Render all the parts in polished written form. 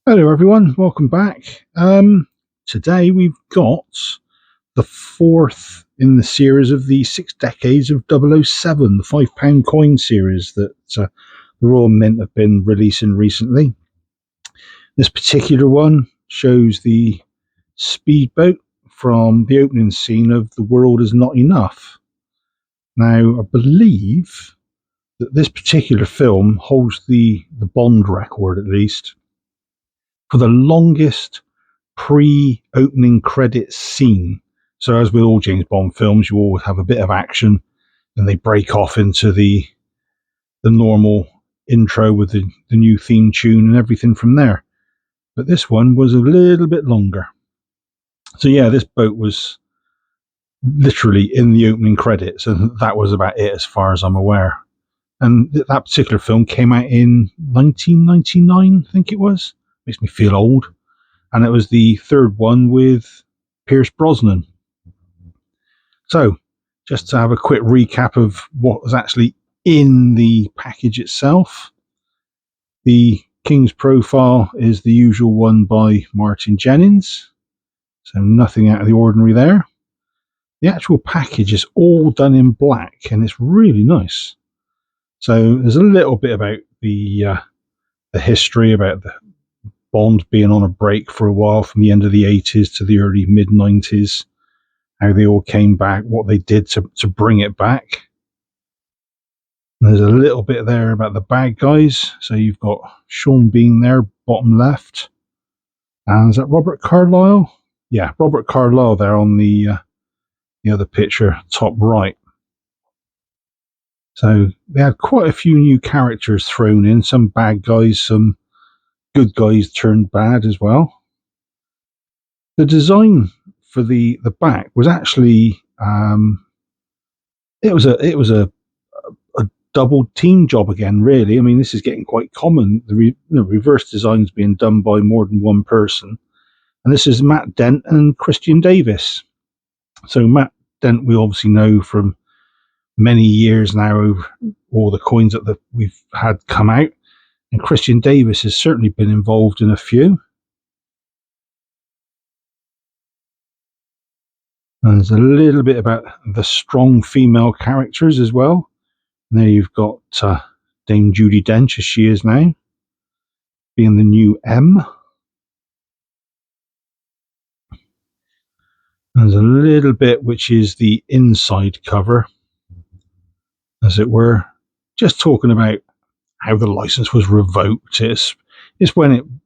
Hello, everyone. Welcome back. Today we've got the fourth in the series of the 6 decades of 007, the £5 coin series that the Royal Mint have been releasing recently. This particular one shows the speedboat from the opening scene of The World Is Not Enough. Now, I believe that this particular film holds the Bond record, at least, for the longest pre-opening credits scene. So, as with all James Bond films, you always have a bit of action, and they break off into the normal intro with the new theme tune and everything from there. But this one was a little bit longer. So yeah, this boat was literally in the opening credits, and that was about it as far as I'm aware. And that particular film came out in 1999, I think it was. Makes me feel old. And it was the third one with Pierce Brosnan. So, just to have a quick recap of what was actually in the package itself. The King's profile is the usual one by Martin Jennings, so nothing out of the ordinary there. The actual package is all done in black, and it's really nice. So there's a little bit about the history, about the Bond being on a break for a while from the end of the 80s to the early mid 90s, how they all came back, what they did to bring it back. And there's a little bit there about the bad guys. So you've got Sean Bean there, bottom left. And is that Robert Carlyle? Yeah, Robert Carlyle there on the other picture, top right. So they had quite a few new characters thrown in, some bad guys, some good guys turned bad as well. The design for the back was actually it was a double team job again, really. I mean, this is getting quite common. The reverse designs being done by more than one person. And this is Matt Dent and Christian Davis. So Matt Dent, we obviously know from many years now over all the coins that we've had come out. And Christian Davis has certainly been involved in a few. And there's a little bit about the strong female characters as well. And there you've got Dame Judi Dench, as she is now, being the new M. There's a little bit which is the inside cover, as it were, just talking about how the license was revoked. It's when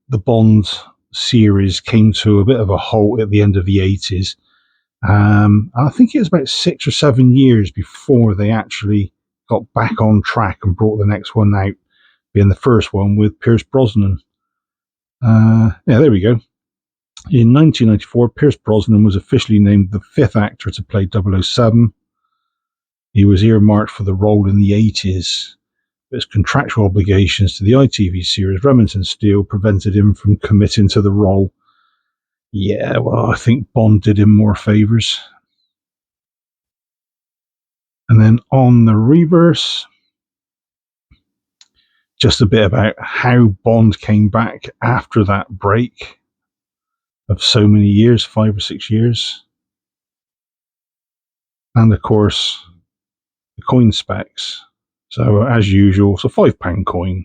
the Bond series came to a bit of a halt at the end of the 80s. I think it was about 6 or 7 years before they actually got back on track and brought the next one out, being the first one with Pierce Brosnan. Yeah, there we go. In 1994, Pierce Brosnan was officially named the fifth actor to play 007. He was earmarked for the role in the 80s, but his contractual obligations to the ITV series Remington Steele prevented him from committing to the role. Yeah, well, I think Bond did him more favours. And then on the reverse, just a bit about how Bond came back after that break of so many years, 5 or 6 years. And of course, the coin specs. So as usual, it's a £5 coin.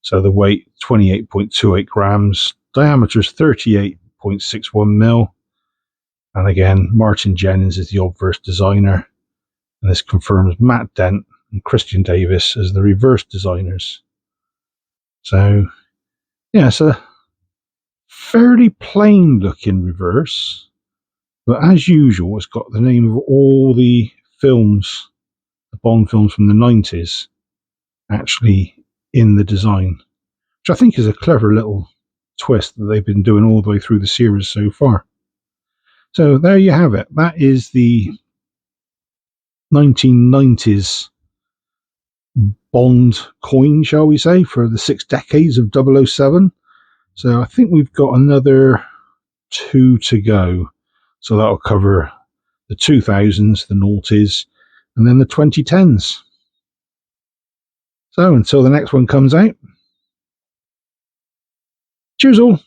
So the weight 28.28 grams, diameter is 38.61 mil. And again, Martin Jennings is the obverse designer. And this confirms Matt Dent and Christian Davis as the reverse designers. So yeah, it's a fairly plain looking reverse. But as usual, it's got the name of all the films, the Bond films from the 90s, actually in the design, which I think is a clever little twist that they've been doing all the way through the series so far. So there you have it. That is the 1990s Bond coin, shall we say, for the 6 decades of 007. So I think we've got another 2 to go. So that'll cover the 2000s, the noughties, and then the 2010s. So until the next one comes out, Cheers all.